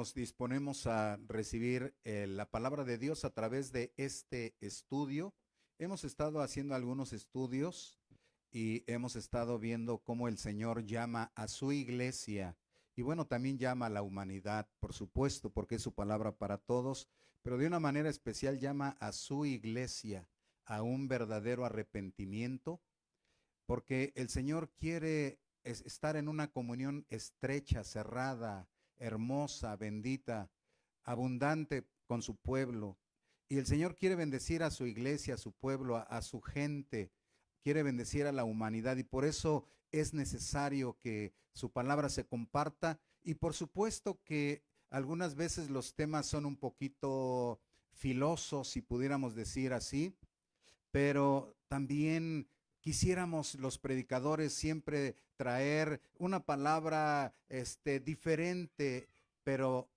Nos disponemos a recibir la palabra de Dios a través de este estudio. Hemos estado haciendo algunos estudios y hemos estado viendo cómo el Señor llama a su iglesia y bueno, también llama a la humanidad, por supuesto, porque es su palabra para todos, pero de una manera especial llama a su iglesia a un verdadero arrepentimiento, porque el Señor quiere estar en una comunión estrecha, cerrada, hermosa, bendita, abundante con su pueblo. Y el Señor quiere bendecir a su iglesia, a su pueblo, a su gente, quiere bendecir a la humanidad y por eso es necesario que su palabra se comparta y por supuesto que algunas veces los temas son un poquito filosos, si pudiéramos decir así, pero también quisiéramos los predicadores siempre traer una palabra diferente, pero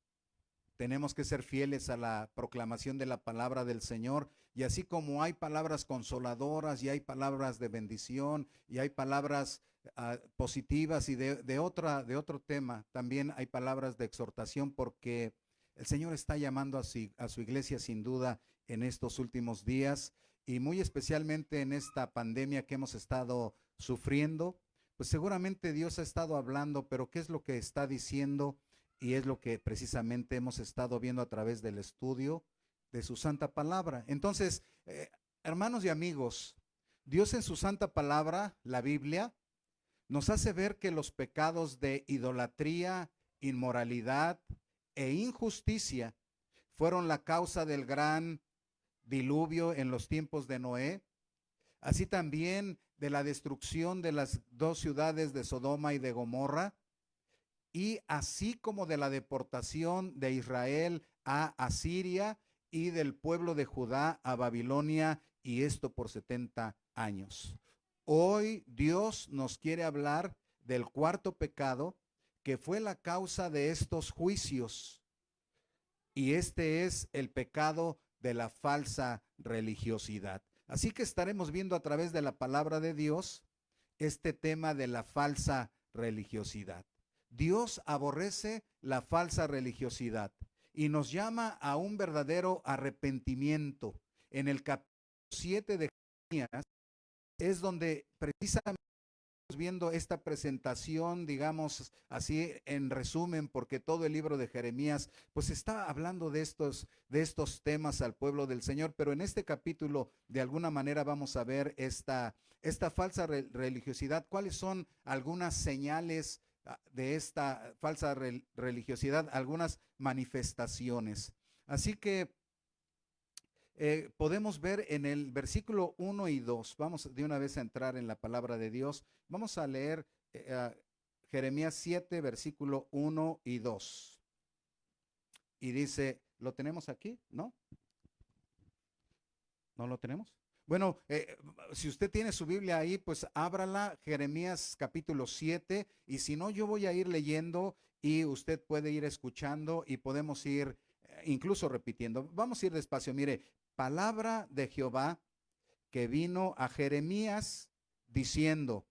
tenemos que ser fieles a la proclamación de la palabra del Señor. Y así como hay palabras consoladoras y hay palabras de bendición y hay palabras positivas y de otro tema, también hay palabras de exhortación porque el Señor está llamando a su iglesia sin duda en estos últimos días y muy especialmente en esta pandemia que hemos estado sufriendo. Pues seguramente Dios ha estado hablando, pero ¿qué es lo que está diciendo? Y es lo que precisamente hemos estado viendo a través del estudio de su santa palabra. Entonces, hermanos y amigos, Dios en su santa palabra, la Biblia, nos hace ver que los pecados de idolatría, inmoralidad e injusticia fueron la causa del gran diluvio en los tiempos de Noé, así también de la destrucción de las dos ciudades de Sodoma y de Gomorra, y así como de la deportación de Israel a Asiria y del pueblo de Judá a Babilonia, y esto por 70 años. Hoy Dios nos quiere hablar del cuarto pecado que fue la causa de estos juicios, y este es el pecado de la falsa religiosidad. Así que estaremos viendo a través de la palabra de Dios este tema de la falsa religiosidad. Dios aborrece la falsa religiosidad y nos llama a un verdadero arrepentimiento. En el capítulo 7 de Jeremías es donde precisamente viendo esta presentación, digamos así en resumen, porque todo el libro de Jeremías pues está hablando de estos temas al pueblo del Señor, pero en este capítulo de alguna manera vamos a ver esta falsa religiosidad, cuáles son algunas señales de esta falsa religiosidad, algunas manifestaciones. Así que podemos ver en el versículo 1 y 2, vamos de una vez a entrar en la palabra de Dios, vamos a leer Jeremías 7, versículo 1 y 2. Y dice, ¿lo tenemos aquí? ¿No? ¿No lo tenemos? Bueno, si usted tiene su Biblia ahí, pues ábrala, Jeremías capítulo 7, y si no, yo voy a ir leyendo y usted puede ir escuchando y podemos ir incluso repitiendo. Vamos a ir despacio. Mire, palabra de Jehová que vino a Jeremías diciendo,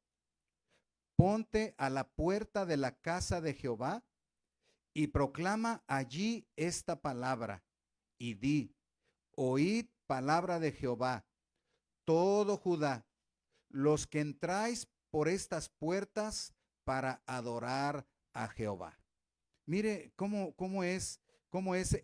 ponte a la puerta de la casa de Jehová y proclama allí esta palabra y di, oíd palabra de Jehová, todo Judá, los que entráis por estas puertas para adorar a Jehová. Mire cómo es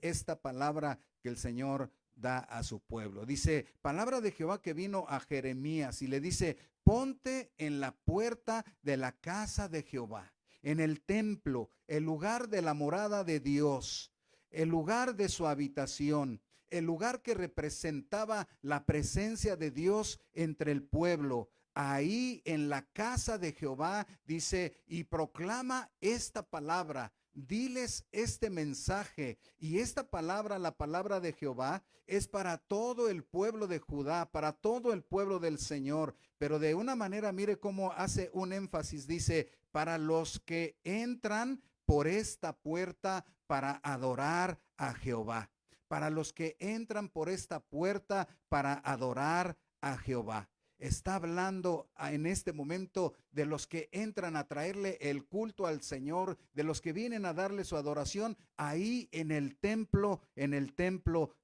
esta palabra que el Señor da a su pueblo. Dice, palabra de Jehová que vino a Jeremías y le dice, ponte en la puerta de la casa de Jehová, en el templo, el lugar de la morada de Dios, el lugar de su habitación, el lugar que representaba la presencia de Dios entre el pueblo. Ahí en la casa de Jehová dice, y proclama esta palabra, diles este mensaje. Y esta palabra, la palabra de Jehová, es para todo el pueblo de Judá, para todo el pueblo del Señor. Pero de una manera, mire cómo hace un énfasis, dice, para los que entran por esta puerta para adorar a Jehová. Para los que entran por esta puerta para adorar a Jehová. está hablando en este momento de los que entran a traerle el culto al Señor, de los que vienen a darle su adoración ahí en el templo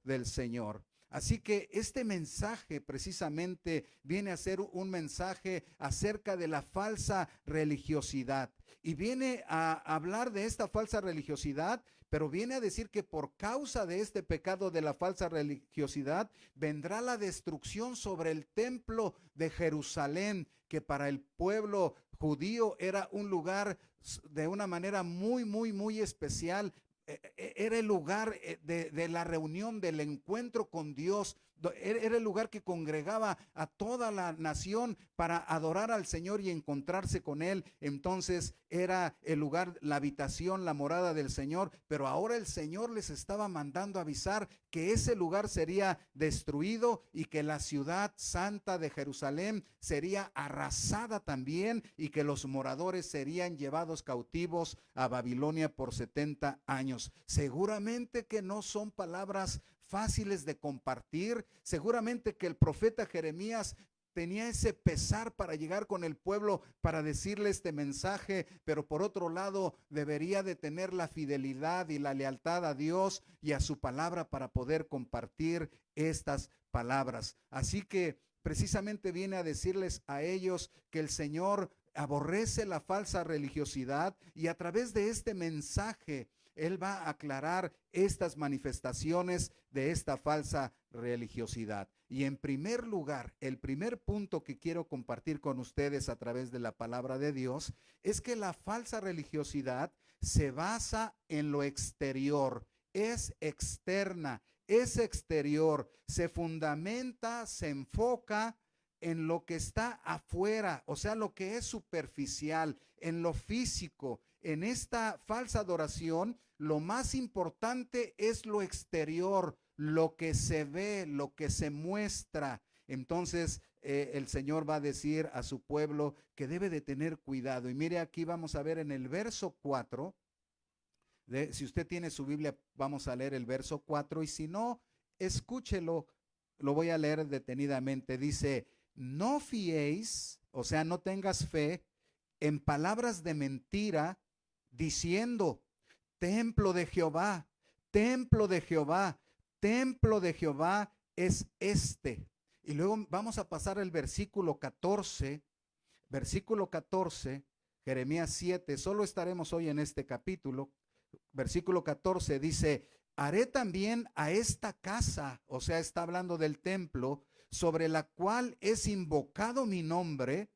del Señor. Así que este mensaje precisamente viene a ser un mensaje acerca de la falsa religiosidad y viene a hablar de esta falsa religiosidad, pero viene a decir que por causa de este pecado de la falsa religiosidad vendrá la destrucción sobre el templo de Jerusalén, que para el pueblo judío era un lugar de una manera muy especial. Era el lugar de la reunión, del encuentro con Dios. Era el lugar que congregaba a toda la nación para adorar al Señor y encontrarse con Él. Entonces era el lugar, la habitación, la morada del Señor. Pero ahora el Señor les estaba mandando avisar que ese lugar sería destruido y que la ciudad santa de Jerusalén sería arrasada también y que los moradores serían llevados cautivos a Babilonia por 70 años. Seguramente que no son palabras fáciles de compartir. Seguramente que el profeta Jeremías tenía ese pesar para llegar con el pueblo, para decirle este mensaje, pero por otro lado debería de tener la fidelidad y la lealtad a Dios y a su palabra para poder compartir estas palabras. Así que precisamente viene a decirles a ellos que el Señor aborrece la falsa religiosidad y a través de este mensaje Él va a aclarar estas manifestaciones de esta falsa religiosidad. Y en primer lugar, el primer punto que quiero compartir con ustedes a través de la palabra de Dios es que la falsa religiosidad se basa en lo exterior, es externa, es exterior, se fundamenta, se enfoca en lo que está afuera, o sea, lo que es superficial, en lo físico. En esta falsa adoración, lo más importante es lo exterior, lo que se ve, lo que se muestra. Entonces, el Señor va a decir a su pueblo que debe de tener cuidado. Y mire, aquí vamos a ver en el verso 4, si usted tiene su Biblia, vamos a leer el verso 4, y si no, escúchelo, lo voy a leer detenidamente. Dice, no fiéis, o sea, no tengas fe en palabras de mentira, diciendo, templo de Jehová, templo de Jehová, templo de Jehová es este. Y luego vamos a pasar al versículo 14, Jeremías 7, solo estaremos hoy en este capítulo. Versículo 14 dice, haré también a esta casa, o sea, está hablando del templo, sobre la cual es invocado mi nombre,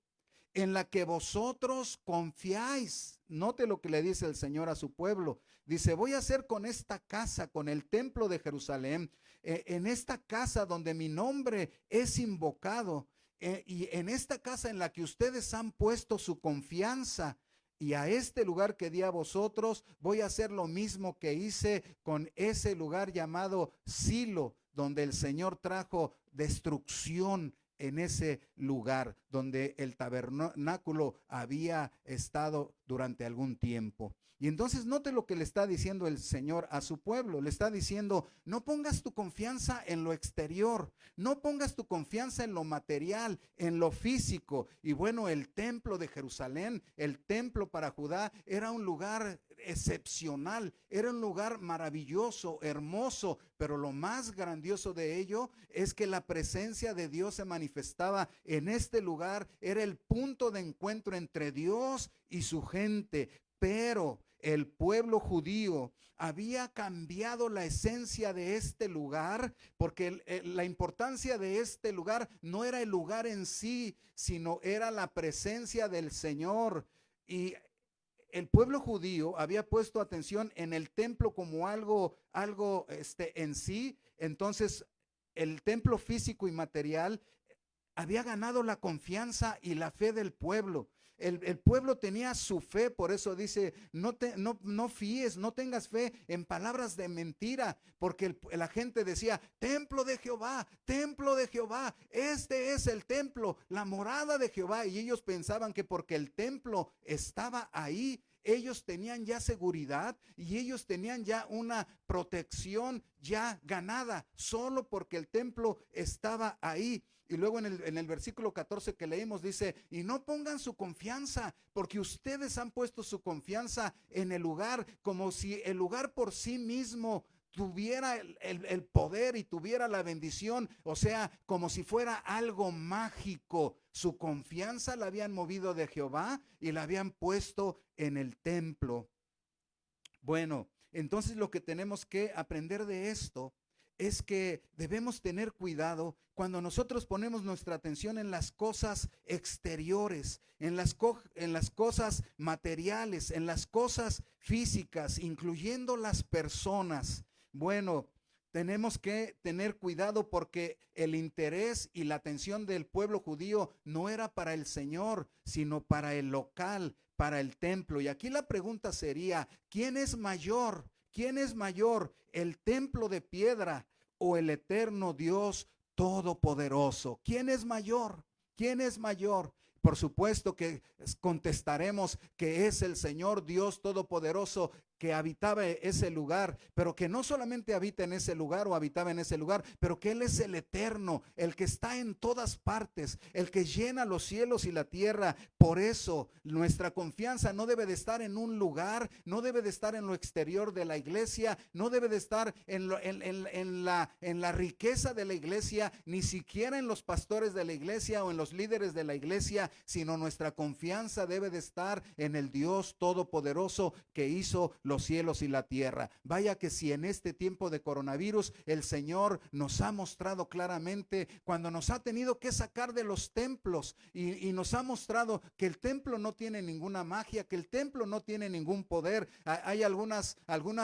en la que vosotros confiáis. Note lo que le dice el Señor a su pueblo. Dice, voy a hacer con esta casa, con el templo de Jerusalén, en esta casa donde mi nombre es invocado, y en esta casa en la que ustedes han puesto su confianza, y a este lugar que di a vosotros, voy a hacer lo mismo que hice con ese lugar llamado Silo, donde el Señor trajo destrucción en ese lugar, donde el tabernáculo había estado durante algún tiempo. Y entonces note lo que le está diciendo el Señor a su pueblo. Le está diciendo, no pongas tu confianza en lo exterior, no pongas tu confianza en lo material, en lo físico. Y bueno, el templo de Jerusalén, el templo para Judá, era un lugar excepcional, era un lugar maravilloso, hermoso, pero lo más grandioso de ello es que la presencia de Dios se manifestaba en este lugar, era el punto de encuentro entre Dios y su gente, pero el pueblo judío había cambiado la esencia de este lugar, porque la importancia de este lugar no era el lugar en sí, sino era la presencia del Señor. Y el pueblo judío había puesto atención en el templo como algo en sí. Entonces el templo físico y material había ganado la confianza y la fe del pueblo. El pueblo tenía su fe, por eso dice, no fíes, no tengas fe en palabras de mentira, porque la gente decía, templo de Jehová, este es el templo, la morada de Jehová, y ellos pensaban que porque el templo estaba ahí, ellos tenían ya seguridad y ellos tenían ya una protección ya ganada, solo porque el templo estaba ahí. Y luego en el versículo 14 que leímos dice, y no pongan su confianza, porque ustedes han puesto su confianza en el lugar, como si el lugar por sí mismo tuviera el poder y tuviera la bendición, o sea, como si fuera algo mágico. Su confianza la habían movido de Jehová y la habían puesto en el templo. Bueno, entonces lo que tenemos que aprender de esto es que debemos tener cuidado cuando nosotros ponemos nuestra atención en las cosas exteriores, en las cosas materiales, en las cosas físicas, incluyendo las personas. Bueno, tenemos que tener cuidado porque el interés y la atención del pueblo judío no era para el Señor, sino para el local, para el templo. Y aquí la pregunta sería, ¿quién es mayor? ¿Quién es mayor, el templo de piedra o el eterno Dios todopoderoso? ¿Quién es mayor? ¿Quién es mayor? Por supuesto que contestaremos que es el Señor Dios todopoderoso que habitaba ese lugar, pero que no solamente habita en ese lugar o habitaba en ese lugar, pero que Él es el eterno, el que está en todas partes, el que llena los cielos y la tierra. Por eso nuestra confianza no debe de estar en un lugar, no debe de estar en lo exterior de la iglesia, no debe de estar en la riqueza de la iglesia, ni siquiera en los pastores de la iglesia o en los líderes de la iglesia, sino nuestra confianza debe de estar en el Dios todopoderoso que hizo los cielos y la tierra. Vaya que si en este tiempo de coronavirus el Señor nos ha mostrado claramente cuando nos ha tenido que sacar de los templos y nos ha mostrado que el templo no tiene ninguna magia, que el templo no tiene ningún poder. Hay algunas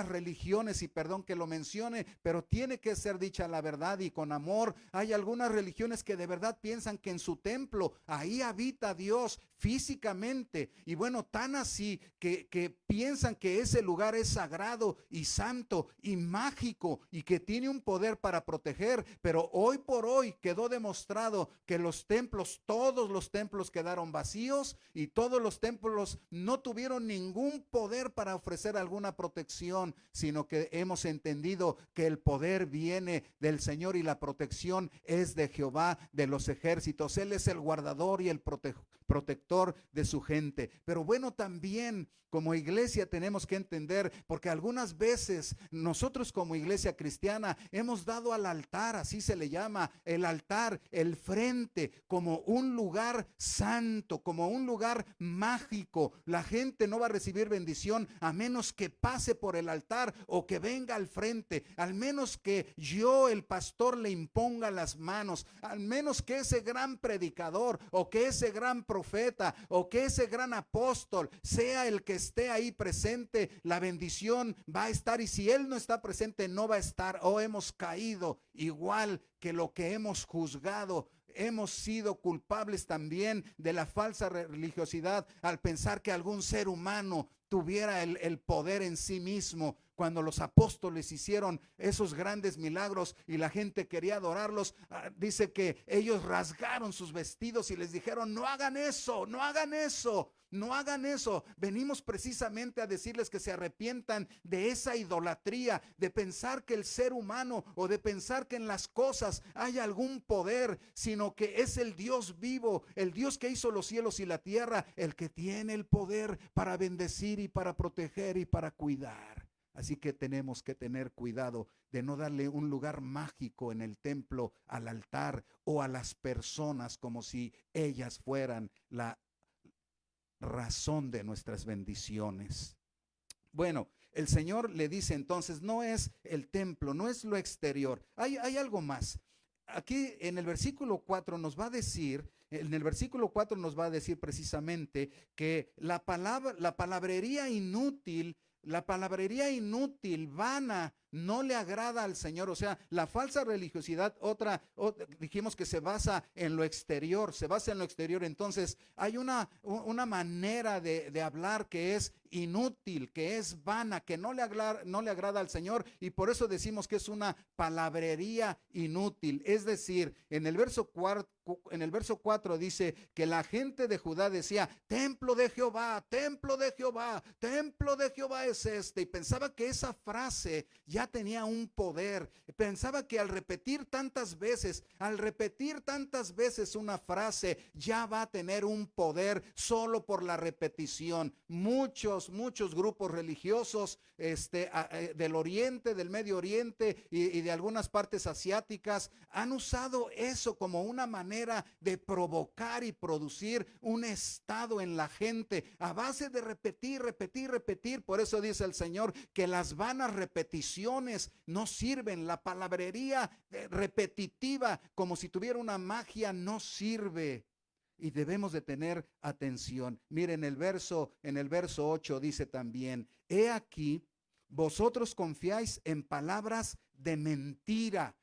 religiones, y perdón que lo mencione, pero tiene que ser dicha la verdad y con amor. Hay algunas religiones que de verdad piensan que en su templo ahí habita Dios físicamente, y bueno, tan así que piensan que ese lugar es sagrado y santo y mágico y que tiene un poder para proteger. Pero hoy por hoy quedó demostrado que los templos, todos los templos quedaron vacíos y todos los templos no tuvieron ningún poder para ofrecer alguna protección, sino que hemos entendido que el poder viene del Señor y la protección es de Jehová de los ejércitos. Él es el guardador y el protector de su gente. Pero bueno, también como iglesia tenemos que entender, porque algunas veces nosotros como iglesia cristiana hemos dado al altar, así se le llama, el altar, el frente, como un lugar santo, como un lugar mágico. La gente no va a recibir bendición a menos que pase por el altar o que venga al frente, al menos que yo, el pastor, le imponga las manos, al menos que ese gran predicador o que ese gran profeta o que ese gran apóstol sea el que esté ahí presente, la bendición va a estar, y si él no está presente no va a estar. O hemos caído igual que lo que hemos juzgado. Hemos sido culpables también de la falsa religiosidad al pensar que algún ser humano tuviera el poder en sí mismo. Cuando los apóstoles hicieron esos grandes milagros y la gente quería adorarlos, dice que ellos rasgaron sus vestidos y les dijeron: no hagan eso, no hagan eso, no hagan eso. Venimos precisamente a decirles que se arrepientan de esa idolatría, de pensar que el ser humano o de pensar que en las cosas hay algún poder, sino que es el Dios vivo, el Dios que hizo los cielos y la tierra, el que tiene el poder para bendecir y para proteger y para cuidar. Así que tenemos que tener cuidado de no darle un lugar mágico en el templo al altar o a las personas como si ellas fueran la razón de nuestras bendiciones. Bueno, el Señor le dice entonces, no es el templo, no es lo exterior. Hay algo más. Aquí en el versículo 4 nos va a decir, precisamente que la palabrería inútil, vana, no le agrada al Señor. O sea, la falsa religiosidad, dijimos que se basa en lo exterior, Entonces hay una manera de hablar que es inútil, que es vana, que no le agrada al Señor, y por eso decimos que es una palabrería inútil. Es decir, en el verso 4 dice que la gente de Judá decía: templo de Jehová, templo de Jehová, templo de Jehová es este, y pensaba que esa frase ya tenía un poder. Pensaba que al repetir tantas veces una frase, ya va a tener un poder solo por la repetición. Muchos grupos religiosos del Oriente, del Medio Oriente y de algunas partes asiáticas han usado eso como una manera de provocar y producir un estado en la gente a base de repetir, repetir, repetir. Por eso dice el Señor que las vanas repeticiones no sirven. La palabrería repetitiva, como si tuviera una magia, no sirve. Y debemos de tener atención. Miren, en el verso 8 dice también: he aquí, vosotros confiáis en palabras de mentira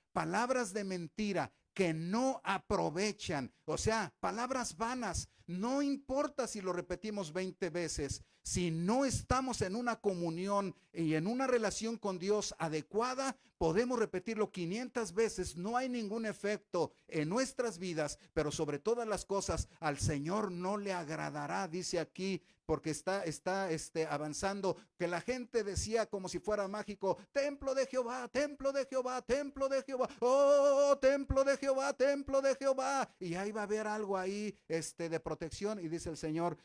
que no aprovechan. O sea, palabras vanas. No importa si lo repetimos 20 veces. Si no estamos en una comunión y en una relación con Dios adecuada, podemos repetirlo 500 veces. No hay ningún efecto en nuestras vidas, pero sobre todas las cosas al Señor no le agradará, dice aquí, porque está avanzando, que la gente decía como si fuera mágico: templo de Jehová, templo de Jehová, templo de Jehová, oh, templo de Jehová, templo de Jehová. Y ahí va a haber algo ahí de protección, y dice el Señor,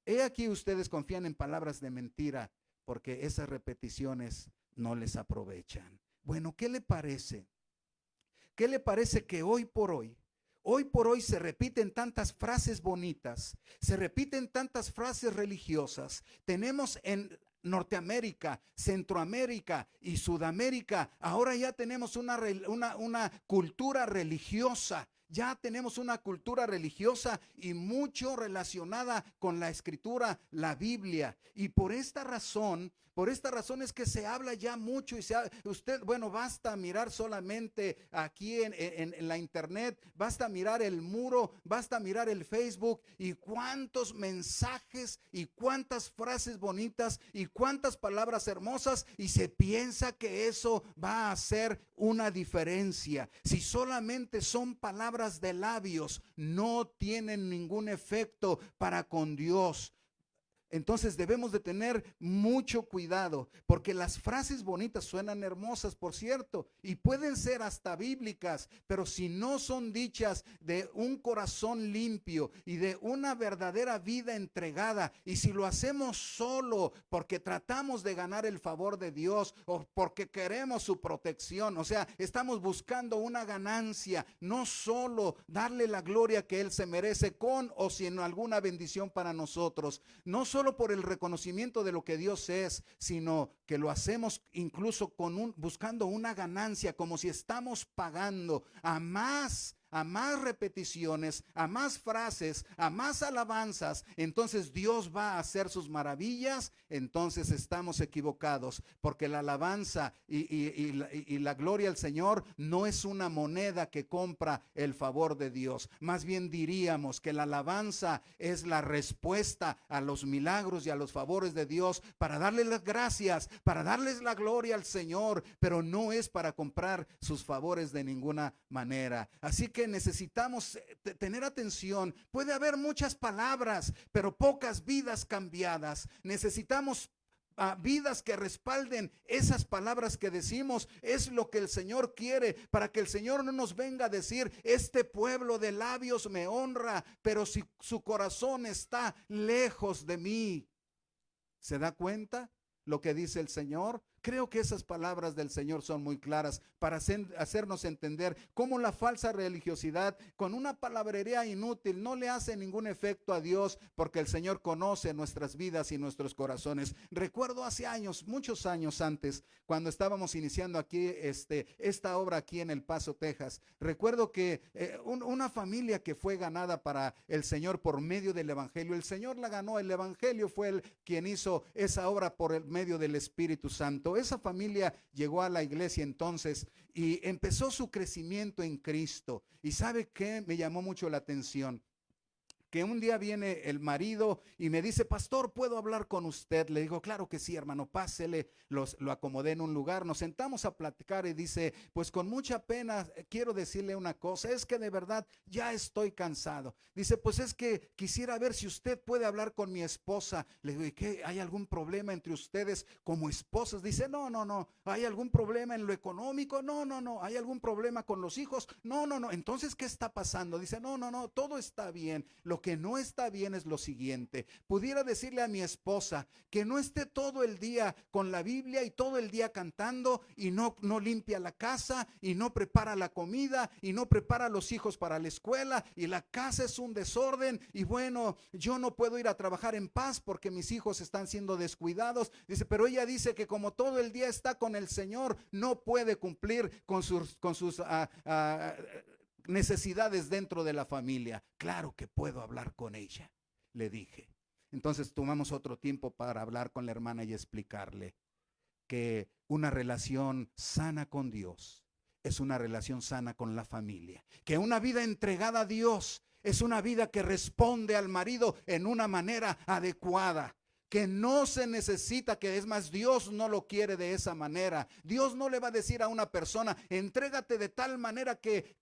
he aquí ustedes confían en palabras de mentira, porque esas repeticiones no les aprovechan. Bueno, ¿qué le parece? ¿Qué le parece que hoy por hoy se repiten tantas frases bonitas, se repiten tantas frases religiosas? Tenemos en Norteamérica, Centroamérica y Sudamérica, ahora ya tenemos una cultura religiosa. Ya tenemos una cultura religiosa y mucho relacionada con la Escritura, la Biblia. Y por esta razón es que se habla ya mucho. Basta mirar solamente aquí en la internet, basta mirar el muro, basta mirar el Facebook, y cuántos mensajes y cuántas frases bonitas y cuántas palabras hermosas, y se piensa que eso va a hacer una diferencia. Si solamente son palabras de labios, no tienen ningún efecto para con Dios. Entonces debemos de tener mucho cuidado, porque las frases bonitas suenan hermosas, por cierto, y pueden ser hasta bíblicas, pero si no son dichas de un corazón limpio y de una verdadera vida entregada, y si lo hacemos solo porque tratamos de ganar el favor de Dios o porque queremos su protección, o sea, estamos buscando una ganancia, no solo darle la gloria que Él se merece con o sin alguna bendición para nosotros, no solo por el reconocimiento de lo que Dios es, sino que lo hacemos incluso buscando una ganancia, como si estamos pagando a más repeticiones, a más frases, a más alabanzas. Entonces Dios va a hacer sus maravillas. Entonces estamos equivocados, porque la alabanza y la gloria al Señor no es una moneda que compra el favor de Dios. Más bien diríamos que la alabanza es la respuesta a los milagros y a los favores de Dios, para darle las gracias, para darles la gloria al Señor, pero no es para comprar sus favores de ninguna manera. Así que necesitamos tener atención. Puede haber muchas palabras, pero pocas vidas cambiadas. Necesitamos vidas que respalden esas palabras que decimos. Es lo que el Señor quiere, para que el Señor no nos venga a decir: este pueblo de labios me honra, pero si su corazón está lejos de mí. ¿Se da cuenta lo que dice el Señor? Creo que esas palabras del Señor son muy claras para hacernos entender cómo la falsa religiosidad con una palabrería inútil no le hace ningún efecto a Dios, porque el Señor conoce nuestras vidas y nuestros corazones. Recuerdo hace años, muchos años antes, cuando estábamos iniciando aquí esta obra aquí en El Paso, Texas. Recuerdo que una familia que fue ganada para el Señor por medio del Evangelio, el Señor la ganó, el Evangelio fue quien hizo esa obra por el medio del Espíritu Santo. Esa familia llegó a la iglesia entonces y empezó su crecimiento en Cristo. ¿Y sabe qué me llamó mucho la atención? que un día viene el marido y me dice, pastor, ¿puedo hablar con usted? Le digo, claro que sí, hermano, pásele. Lo acomodé en un lugar, nos sentamos a platicar y dice, pues con mucha pena quiero decirle una cosa, es que de verdad ya estoy cansado. Dice, pues es que quisiera ver si usted puede hablar con mi esposa. Le digo, ¿y qué? ¿Hay algún problema entre ustedes como esposas? Dice, no, no, no. ¿Hay algún problema en lo económico? No, no, no. ¿Hay algún problema con los hijos? No, no, no. Entonces, ¿qué está pasando? Dice, no, no, no, todo está bien. Lo que no está bien es lo siguiente. Pudiera decirle a mi esposa que no esté todo el día con la Biblia y todo el día cantando y no limpia la casa y no prepara la comida y no prepara a los hijos para la escuela y la casa es un desorden y bueno, yo no puedo ir a trabajar en paz porque mis hijos están siendo descuidados. Dice, pero ella dice que como todo el día está con el Señor, no puede cumplir con sus necesidades dentro de la familia. Claro que puedo hablar con ella, le dije. Entonces tomamos otro tiempo para hablar con la hermana y explicarle que una relación sana con Dios es una relación sana con la familia, que una vida entregada a Dios es una vida que responde al marido en una manera adecuada, que no se necesita, que es más, Dios no lo quiere de esa manera. Dios no le va a decir a una persona, entrégate de tal manera que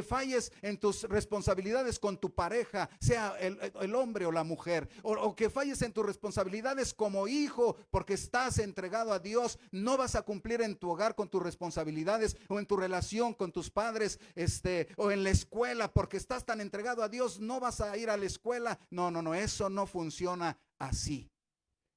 falles en tus responsabilidades con tu pareja, sea el hombre o la mujer, o que falles en tus responsabilidades como hijo, porque estás entregado a Dios. No vas a cumplir en tu hogar con tus responsabilidades, o en tu relación con tus padres, o en la escuela, porque estás tan entregado a Dios, no vas a ir a la escuela. No, no, no, eso no funciona así.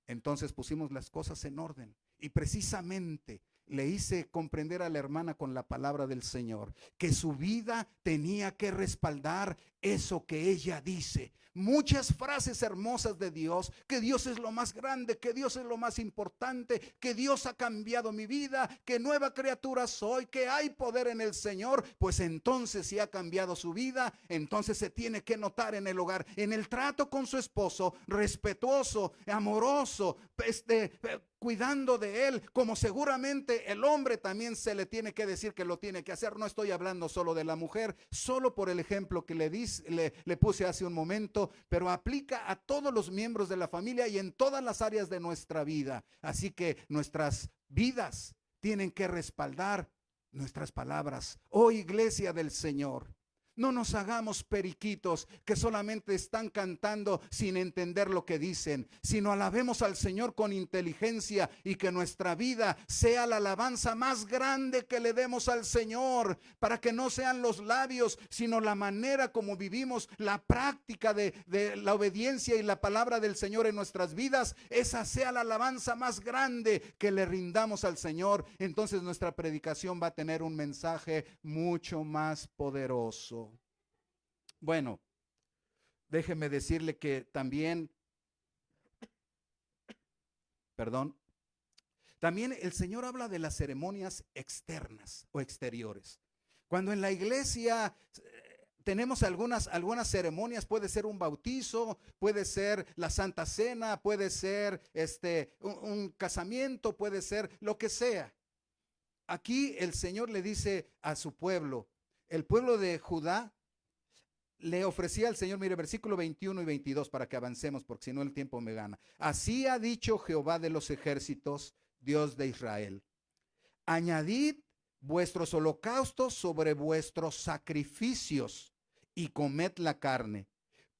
Entonces pusimos las cosas en orden y precisamente le hice comprender a la hermana con la palabra del Señor que su vida tenía que respaldar eso que ella dice. Muchas frases hermosas de Dios, que Dios es lo más grande, que Dios es lo más importante, que Dios ha cambiado mi vida, que nueva criatura soy, que hay poder en el Señor. Pues entonces, si ha cambiado su vida, entonces se tiene que notar en el hogar, en el trato con su esposo, respetuoso, amoroso, cuidando de él, como seguramente el hombre también se le tiene que decir que lo tiene que hacer. No estoy hablando solo de la mujer, solo por el ejemplo que le puse hace un momento, pero aplica a todos los miembros de la familia y en todas las áreas de nuestra vida. Así que nuestras vidas tienen que respaldar nuestras palabras. Oh, iglesia del Señor, no nos hagamos periquitos que solamente están cantando sin entender lo que dicen, sino alabemos al Señor con inteligencia y que nuestra vida sea la alabanza más grande que le demos al Señor, para que no sean los labios, sino la manera como vivimos, la práctica de la obediencia y la palabra del Señor en nuestras vidas. Esa sea la alabanza más grande que le rindamos al Señor. Entonces nuestra predicación va a tener un mensaje mucho más poderoso. Bueno, déjeme decirle que también el Señor habla de las ceremonias externas o exteriores. Cuando en la iglesia tenemos algunas ceremonias, puede ser un bautizo, puede ser la Santa Cena, puede ser un casamiento, puede ser lo que sea. Aquí el Señor le dice a su pueblo, el pueblo de Judá, le ofrecía al Señor, mire, versículo 21 y 22 para que avancemos, porque si no el tiempo me gana. Así ha dicho Jehová de los ejércitos, Dios de Israel: añadid vuestros holocaustos sobre vuestros sacrificios y comed la carne,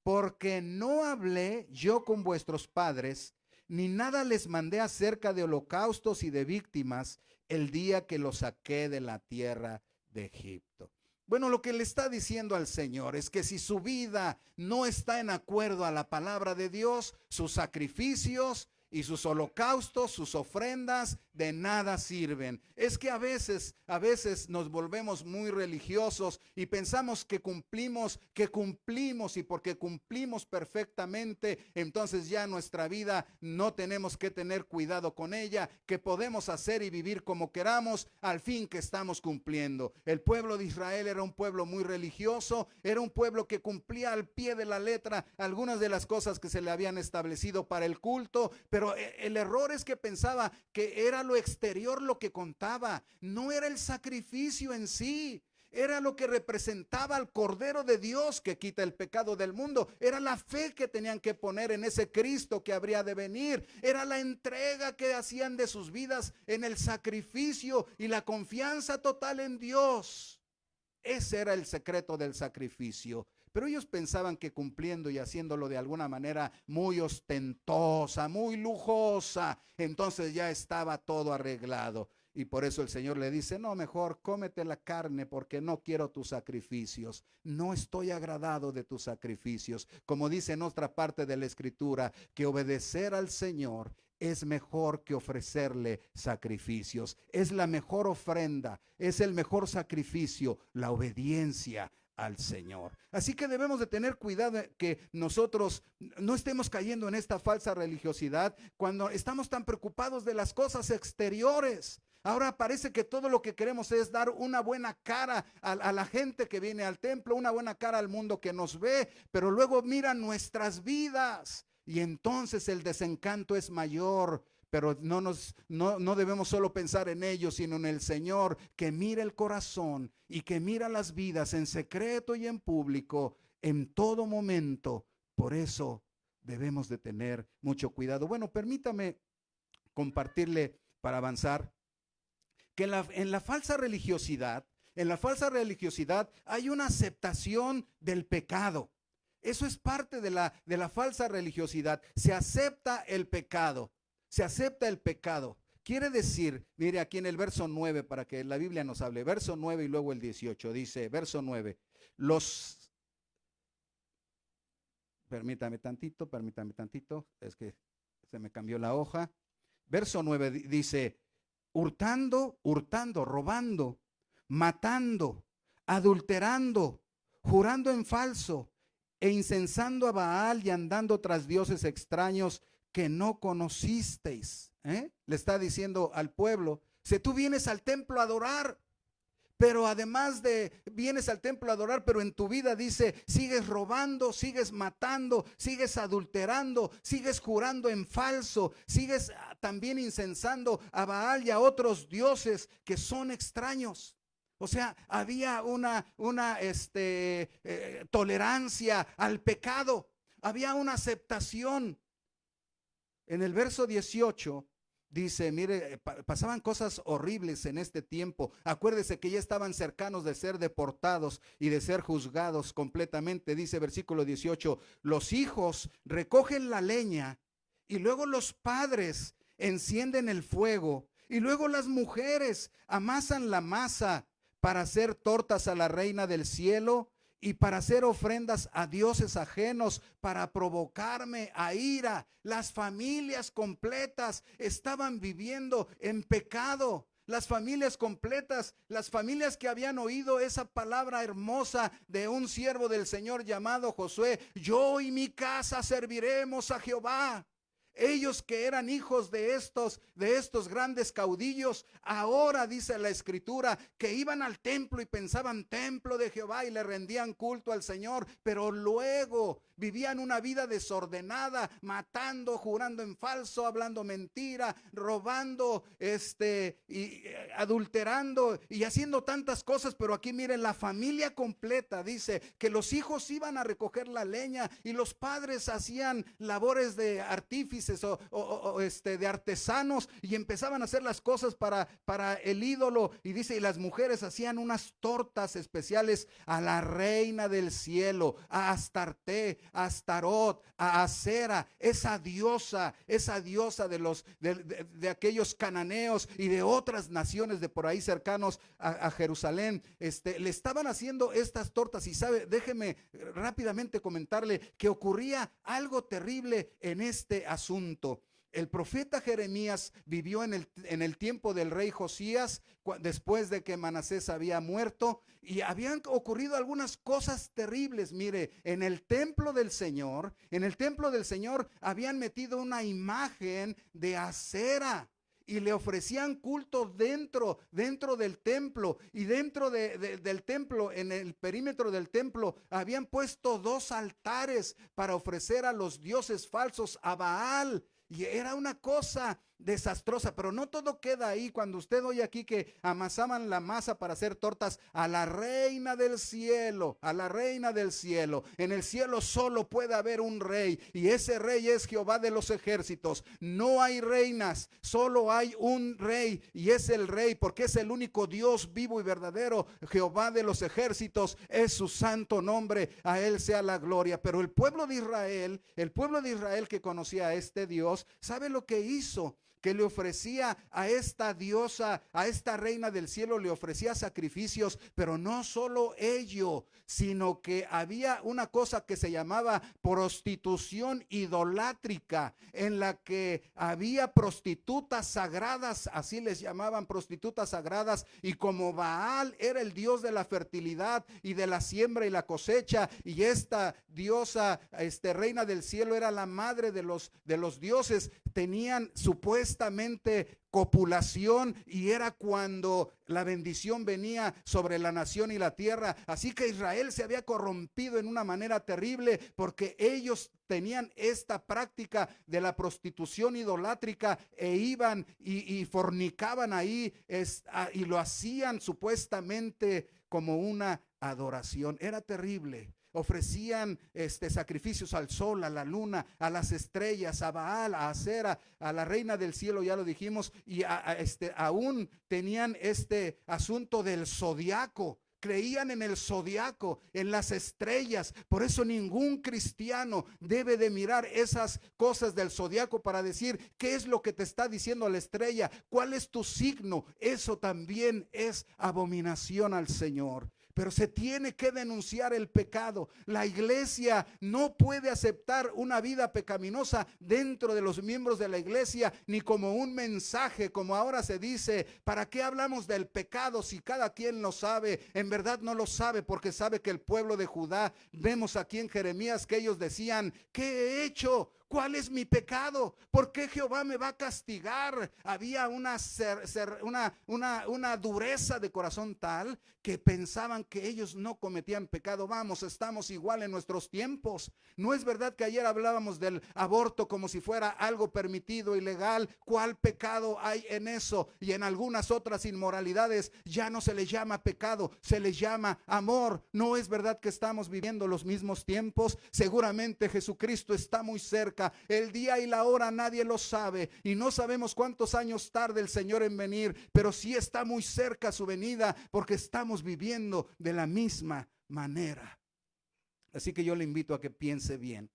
porque no hablé yo con vuestros padres, ni nada les mandé acerca de holocaustos y de víctimas el día que los saqué de la tierra de Egipto. Bueno, lo que le está diciendo al Señor es que si su vida no está en acuerdo a la palabra de Dios, sus sacrificios y sus holocaustos, sus ofrendas, de nada sirven. Es que a veces nos volvemos muy religiosos y pensamos que cumplimos y porque cumplimos perfectamente, entonces ya nuestra vida no tenemos que tener cuidado con ella, que podemos hacer y vivir como queramos, al fin que estamos cumpliendo. El pueblo de Israel era un pueblo muy religioso, era un pueblo que cumplía al pie de la letra algunas de las cosas que se le habían establecido para el culto, pero el error es que pensaba que era lo exterior lo que contaba, no era el sacrificio en sí. era lo que representaba al Cordero de Dios que quita el pecado del mundo. Era la fe que tenían que poner en ese Cristo que habría de venir. Era la entrega que hacían de sus vidas en el sacrificio y la confianza total en Dios. Ese era el secreto del sacrificio. Pero ellos pensaban que cumpliendo y haciéndolo de alguna manera muy ostentosa, muy lujosa, entonces ya estaba todo arreglado. Y por eso el Señor le dice, no, mejor cómete la carne porque no quiero tus sacrificios. No estoy agradado de tus sacrificios. Como dice en otra parte de la Escritura, que obedecer al Señor es mejor que ofrecerle sacrificios. Es la mejor ofrenda, es el mejor sacrificio, la obediencia al Señor. Así que debemos de tener cuidado de que nosotros no estemos cayendo en esta falsa religiosidad cuando estamos tan preocupados de las cosas exteriores. Ahora parece que todo lo que queremos es dar una buena cara a la gente que viene al templo, una buena cara al mundo que nos ve, pero luego miran nuestras vidas y entonces el desencanto es mayor. Pero no debemos solo pensar en ellos, sino en el Señor que mira el corazón y que mira las vidas en secreto y en público en todo momento. Por eso debemos de tener mucho cuidado. Bueno, permítame compartirle para avanzar que en la falsa religiosidad hay una aceptación del pecado. Eso es parte de la falsa religiosidad. Se acepta el pecado. Se acepta el pecado. Quiere decir, mire aquí en el verso 9, para que la Biblia nos hable, verso 9 y luego el 18, dice, verso 9, permítame tantito, es que se me cambió la hoja. Verso 9 dice, hurtando, robando, matando, adulterando, jurando en falso, e incensando a Baal y andando tras dioses extraños que no conocisteis. Le está diciendo al pueblo, si tú vienes al templo a adorar, pero además de vienes al templo a adorar, pero en tu vida dice, sigues robando, sigues matando, sigues adulterando, sigues jurando en falso, sigues también incensando a Baal y a otros dioses que son extraños. O sea, había una tolerancia al pecado, había una aceptación. En el verso 18 dice, mire, pasaban cosas horribles en este tiempo. Acuérdese que ya estaban cercanos de ser deportados y de ser juzgados completamente. Dice versículo 18, los hijos recogen la leña y luego los padres encienden el fuego y luego las mujeres amasan la masa para hacer tortas a la reina del cielo y para hacer ofrendas a dioses ajenos, para provocarme a ira. Las familias completas estaban viviendo en pecado. Las familias completas, las familias que habían oído esa palabra hermosa de un siervo del Señor llamado Josué, yo y mi casa serviremos a Jehová. Ellos que eran hijos de estos grandes caudillos, ahora dice la Escritura que iban al templo y pensaban templo de Jehová y le rendían culto al Señor, pero luego vivían una vida desordenada, matando, jurando en falso, hablando mentira, robando, y adulterando y haciendo tantas cosas. Pero aquí miren, la familia completa dice que los hijos iban a recoger la leña y los padres hacían labores de artífices o de artesanos y empezaban a hacer las cosas para el ídolo. Y dice, y las mujeres hacían unas tortas especiales a la reina del cielo, a Astarte, a Astarot, a Acera, esa diosa de aquellos cananeos y de otras naciones de por ahí cercanos a Jerusalén. Le estaban haciendo estas tortas y sabe, déjeme rápidamente comentarle que ocurría algo terrible en este asunto. El profeta Jeremías vivió en el tiempo del rey Josías, después de que Manasés había muerto, y habían ocurrido algunas cosas terribles. Mire, en el templo del Señor habían metido una imagen de Acera y le ofrecían culto dentro del templo, y dentro del templo, en el perímetro del templo, habían puesto 2 altares para ofrecer a los dioses falsos, a Baal. Y era una cosa desastrosa, pero no todo queda ahí. Cuando usted oye aquí que amasaban la masa para hacer tortas a la reina del cielo, a la reina del cielo. En el cielo solo puede haber un rey y ese rey es Jehová de los ejércitos. No hay reinas, solo hay un rey y es el rey porque es el único Dios vivo y verdadero. Jehová de los ejércitos es su santo nombre, a él sea la gloria. Pero el pueblo de Israel que conocía a este Dios, ¿sabe lo que hizo? Que le ofrecía a esta diosa, a esta reina del cielo, le ofrecía sacrificios, pero no solo ello, sino que había una cosa que se llamaba prostitución idolátrica, en la que había prostitutas sagradas, así les llamaban, prostitutas sagradas, y como Baal era el dios de la fertilidad y de la siembra y la cosecha, y esta diosa, reina del cielo, era la madre de los dioses, tenían supuestamente copulación y era cuando la bendición venía sobre la nación y la tierra. Así que Israel se había corrompido en una manera terrible porque ellos tenían esta práctica de la prostitución idolátrica e iban y fornicaban ahí y lo hacían supuestamente como una adoración. Era terrible. Ofrecían sacrificios al sol, a la luna, a las estrellas, a Baal, a Acera, a la reina del cielo, ya lo dijimos, y aún tenían este asunto del zodiaco. Creían en el zodiaco, en las estrellas. Por eso ningún cristiano debe de mirar esas cosas del zodiaco para decir qué es lo que te está diciendo la estrella, cuál es tu signo. Eso también es abominación al Señor. Pero se tiene que denunciar el pecado. La iglesia no puede aceptar una vida pecaminosa dentro de los miembros de la iglesia, ni como un mensaje, como ahora se dice. ¿Para qué hablamos del pecado si cada quien lo sabe? En verdad no lo sabe, porque sabe que el pueblo de Judá, vemos aquí en Jeremías que ellos decían, ¿qué he hecho? ¿Cuál es mi pecado? ¿Por qué Jehová me va a castigar? Había una dureza de corazón tal que pensaban que ellos no cometían pecado. Vamos, estamos igual en nuestros tiempos. No es verdad que ayer hablábamos del aborto como si fuera algo permitido, ilegal. ¿Cuál pecado hay en eso? Y en algunas otras inmoralidades ya no se les llama pecado, se les llama amor. ¿No es verdad que estamos viviendo los mismos tiempos? Seguramente Jesucristo está muy cerca. El día y la hora nadie lo sabe y no sabemos cuántos años tarde el Señor en venir, pero sí está muy cerca su venida porque estamos viviendo de la misma manera. Así que yo le invito a que piense bien.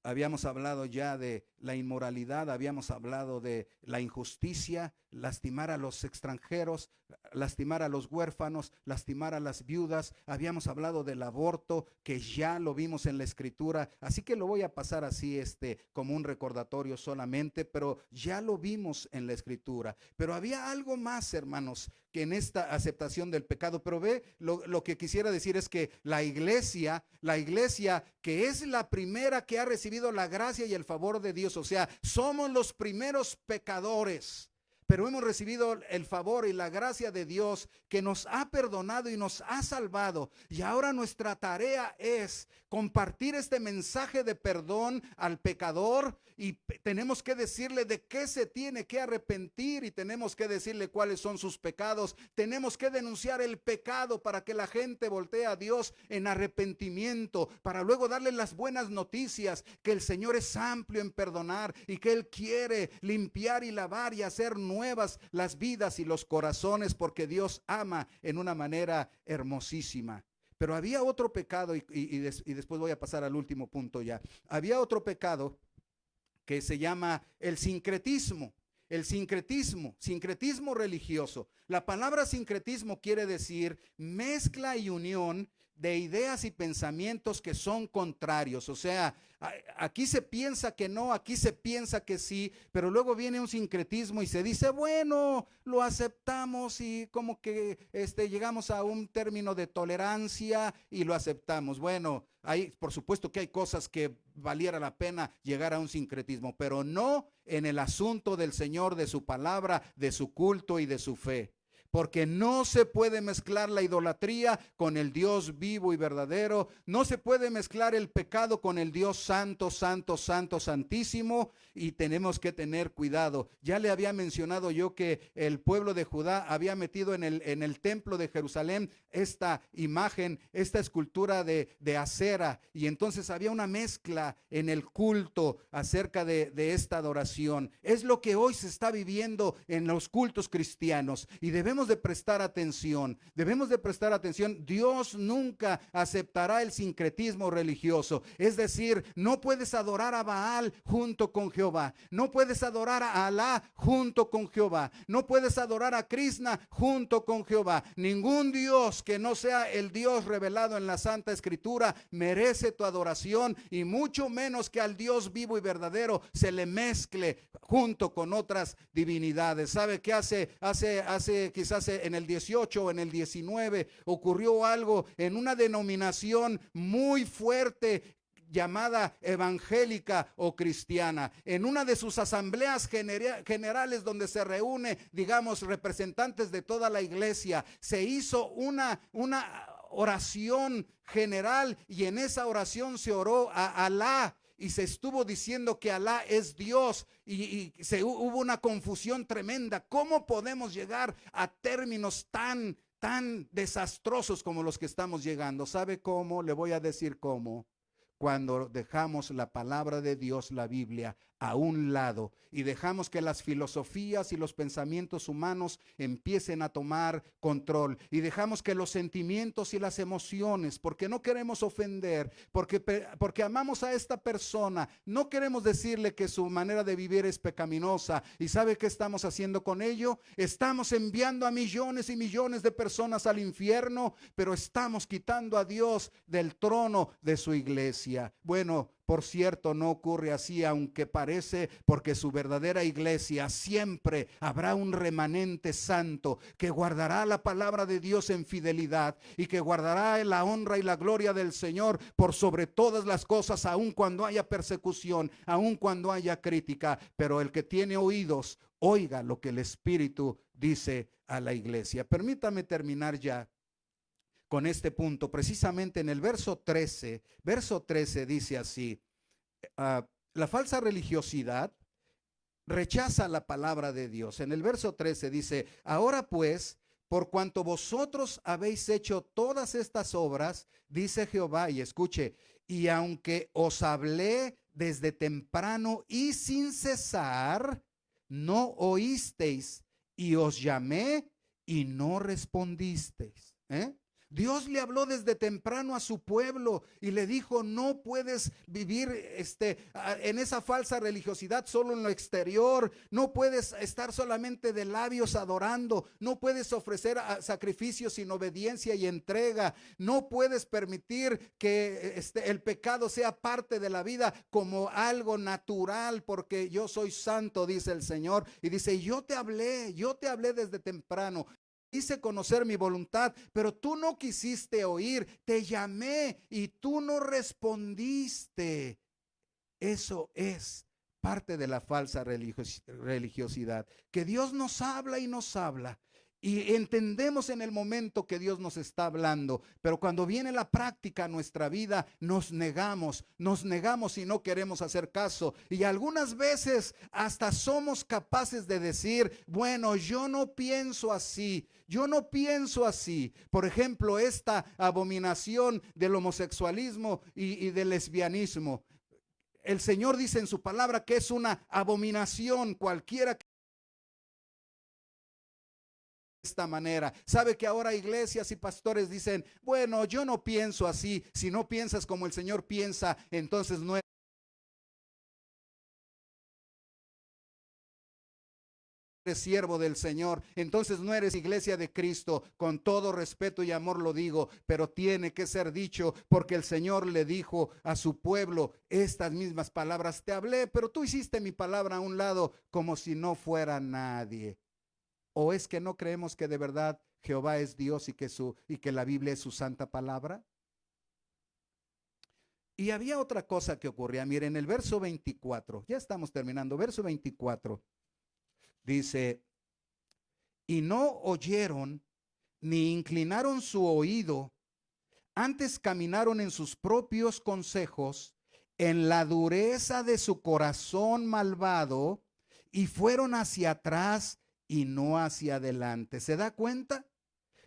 Habíamos hablado ya de la inmoralidad, habíamos hablado de la injusticia, lastimar a los extranjeros, lastimar a los huérfanos, lastimar a las viudas. Habíamos hablado del aborto, que ya lo vimos en la escritura, así que lo voy a pasar así como un recordatorio solamente, pero ya lo vimos en la escritura. Pero había algo más, hermanos, que en esta aceptación del pecado. Pero ve, lo que quisiera decir es que la iglesia que es la primera que ha recibido la gracia y el favor de Dios, o sea, somos los primeros pecadores, pero hemos recibido el favor y la gracia de Dios que nos ha perdonado y nos ha salvado. Y ahora nuestra tarea es compartir este mensaje de perdón al pecador y tenemos que decirle de qué se tiene que arrepentir y tenemos que decirle cuáles son sus pecados. Tenemos que denunciar el pecado para que la gente voltee a Dios en arrepentimiento, para luego darle las buenas noticias que el Señor es amplio en perdonar y que Él quiere limpiar y lavar y hacer nuevas las vidas y los corazones, porque Dios ama en una manera hermosísima. Pero había otro pecado y después voy a pasar al último punto ya. Había otro pecado que se llama el sincretismo. El sincretismo religioso. La palabra sincretismo quiere decir mezcla y unión de ideas y pensamientos que son contrarios. O sea, aquí se piensa que no, aquí se piensa que sí, pero luego viene un sincretismo y se dice, bueno, lo aceptamos y como que llegamos a un término de tolerancia y lo aceptamos. Bueno, por supuesto que hay cosas que valiera la pena llegar a un sincretismo, pero no en el asunto del Señor, de su palabra, de su culto y de su fe. porque no se puede mezclar la idolatría con el Dios vivo y verdadero, no se puede mezclar el pecado con el Dios santo, santo, santo, santísimo, y tenemos que tener cuidado. Ya le había mencionado yo que el pueblo de Judá había metido en el templo de Jerusalén esta imagen, esta escultura de acera, y entonces había una mezcla en el culto acerca de esta adoración. Es lo que hoy se está viviendo en los cultos cristianos y debemos de prestar atención, debemos de prestar atención. Dios nunca aceptará el sincretismo religioso, es decir, no puedes adorar a Baal junto con Jehová, no puedes adorar a Alá junto con Jehová, no puedes adorar a Krishna junto con Jehová. Ningún Dios que no sea el Dios revelado en la Santa Escritura merece tu adoración, y mucho menos que al Dios vivo y verdadero se le mezcle junto con otras divinidades. ¿Sabe qué quizás en el 18 o en el 19 ocurrió algo en una denominación muy fuerte llamada evangélica o cristiana? En una de sus asambleas generales, donde se reúne, digamos, representantes de toda la iglesia, se hizo una oración general, y en esa oración se oró a Alá, y se estuvo diciendo que Alá es Dios, y hubo una confusión tremenda. ¿Cómo podemos llegar a términos tan desastrosos como los que estamos llegando? ¿Sabe cómo? Le voy a decir cómo. Cuando dejamos la palabra de Dios, la Biblia, a un lado, y dejamos que las filosofías y los pensamientos humanos empiecen a tomar control, y dejamos que los sentimientos y las emociones, porque no queremos ofender, porque amamos a esta persona, no queremos decirle que su manera de vivir es pecaminosa. ¿Y sabe qué estamos haciendo con ello? Estamos enviando a millones y millones de personas al infierno, pero estamos quitando a Dios del trono de su iglesia. Bueno, por cierto, no ocurre así, aunque parece, porque su verdadera iglesia siempre habrá un remanente santo que guardará la palabra de Dios en fidelidad, y que guardará la honra y la gloria del Señor por sobre todas las cosas, aun cuando haya persecución, aun cuando haya crítica. Pero el que tiene oídos, oiga lo que el Espíritu dice a la iglesia. Permítame terminar ya con este punto. Precisamente en el verso 13 dice así: la falsa religiosidad rechaza la palabra de Dios. En el verso 13 dice: ahora pues, por cuanto vosotros habéis hecho todas estas obras, dice Jehová, y escuche, y aunque os hablé desde temprano y sin cesar, no oísteis, y os llamé y no respondisteis. Dios le habló desde temprano a su pueblo y le dijo: no puedes vivir en esa falsa religiosidad solo en lo exterior, no puedes estar solamente de labios adorando, no puedes ofrecer sacrificios sin obediencia y entrega, no puedes permitir que el pecado sea parte de la vida como algo natural, porque yo soy santo, dice el Señor, y dice: yo te hablé desde temprano, hice conocer mi voluntad, pero tú no quisiste oír, te llamé y tú no respondiste. Eso es parte de la falsa religiosidad, que Dios nos habla y nos habla, y entendemos en el momento que Dios nos está hablando, pero cuando viene la práctica a nuestra vida, nos negamos y no queremos hacer caso, y algunas veces hasta somos capaces de decir: bueno, yo no pienso así. Por ejemplo, esta abominación del homosexualismo y del lesbianismo. El Señor dice en su palabra que es una abominación cualquiera que de esta manera. Sabe que ahora iglesias y pastores dicen: bueno, yo no pienso así. Si no piensas como el Señor piensa, entonces no eres siervo del Señor, entonces no eres iglesia de Cristo. Con todo respeto y amor lo digo, pero tiene que ser dicho, porque el Señor le dijo a su pueblo estas mismas palabras: te hablé, pero tú hiciste mi palabra a un lado, como si no fuera nadie. ¿O es que no creemos que de verdad Jehová es Dios y que la Biblia es su santa palabra? Y había otra cosa que ocurría. Miren, el verso 24, ya estamos terminando, verso 24, dice: y no oyeron, ni inclinaron su oído, antes caminaron en sus propios consejos, en la dureza de su corazón malvado, y fueron hacia atrás y no hacia adelante. ¿Se da cuenta?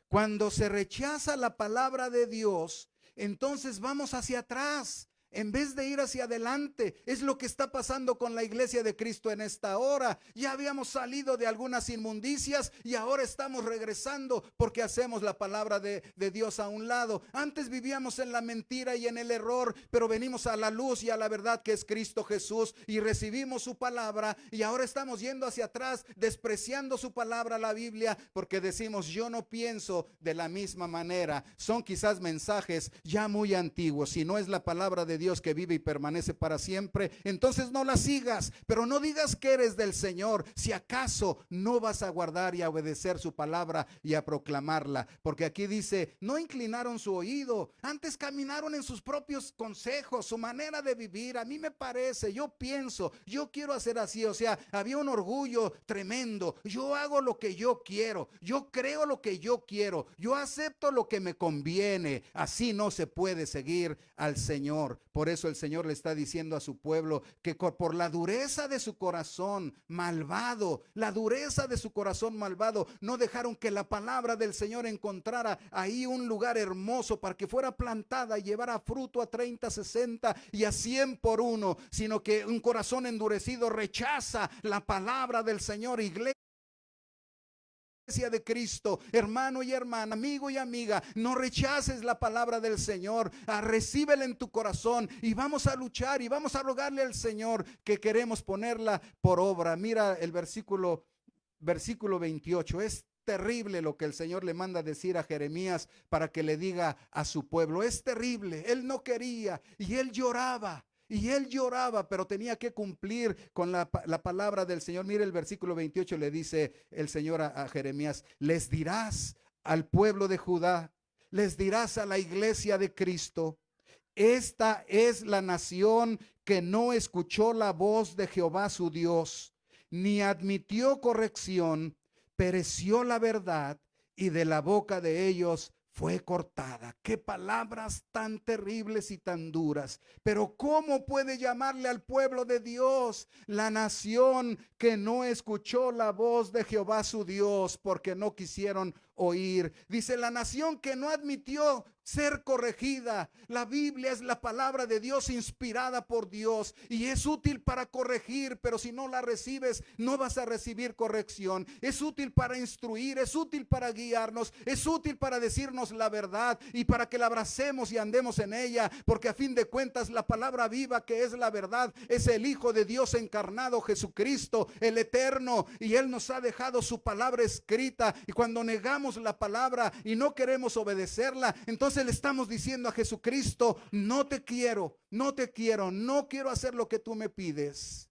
Cuando se rechaza la palabra de Dios, entonces vamos hacia atrás en vez de ir hacia adelante. Es lo que está pasando con la iglesia de Cristo en esta hora. Ya habíamos salido de algunas inmundicias y ahora estamos regresando porque hacemos la palabra de Dios a un lado. Antes vivíamos en la mentira y en el error, pero venimos a la luz y a la verdad que es Cristo Jesús y recibimos su palabra, y ahora estamos yendo hacia atrás, despreciando su palabra, la Biblia, porque decimos: yo no pienso de la misma manera. Son quizás mensajes ya muy antiguos. Si no es la palabra de Dios que vive y permanece para siempre, entonces no la sigas, pero no digas que eres del Señor si acaso no vas a guardar y a obedecer su palabra y a proclamarla. Porque aquí dice: no inclinaron su oído, antes caminaron en sus propios consejos, su manera de vivir. A mí me parece, yo pienso, yo quiero hacer así. O sea, había un orgullo tremendo. Yo hago lo que yo quiero, yo creo lo que yo quiero, yo acepto lo que me conviene. Así no se puede seguir al Señor. Por eso el Señor le está diciendo a su pueblo que por la dureza de su corazón malvado, la dureza de su corazón malvado, no dejaron que la palabra del Señor encontrara ahí un lugar hermoso para que fuera plantada y llevara fruto a 30, 60 y a 100 por uno, sino que un corazón endurecido rechaza la palabra del Señor. Iglesia de Cristo, hermano y hermana, amigo y amiga, no rechaces la palabra del Señor, recíbela en tu corazón y vamos a luchar y vamos a rogarle al Señor que queremos ponerla por obra. Mira el versículo 28, es terrible lo que el Señor le manda decir a Jeremías para que le diga a su pueblo. Es terrible, él no quería y él lloraba. Y él lloraba, pero tenía que cumplir con la palabra del Señor. Mire el versículo 28, le dice el Señor a Jeremías: les dirás al pueblo de Judá, les dirás a la iglesia de Cristo: esta es la nación que no escuchó la voz de Jehová su Dios, ni admitió corrección, pereció la verdad, y de la boca de ellos fue cortada. Qué palabras tan terribles y tan duras. Pero ¿cómo puede llamarle al pueblo de Dios la nación que no escuchó la voz de Jehová su Dios? Porque no quisieron oír. Dice: la nación que no admitió ser corregida. La Biblia es la palabra de Dios inspirada por Dios y es útil para corregir, pero si no la recibes, no vas a recibir corrección. Es útil para instruir, es útil para guiarnos, es útil para decirnos la verdad y para que la abracemos y andemos en ella, porque a fin de cuentas la palabra viva, que es la verdad, es el Hijo de Dios encarnado, Jesucristo, el Eterno, y Él nos ha dejado su palabra escrita. Y cuando negamos la palabra y no queremos obedecerla, entonces le estamos diciendo a Jesucristo: no te quiero, no te quiero, no quiero hacer lo que tú me pides.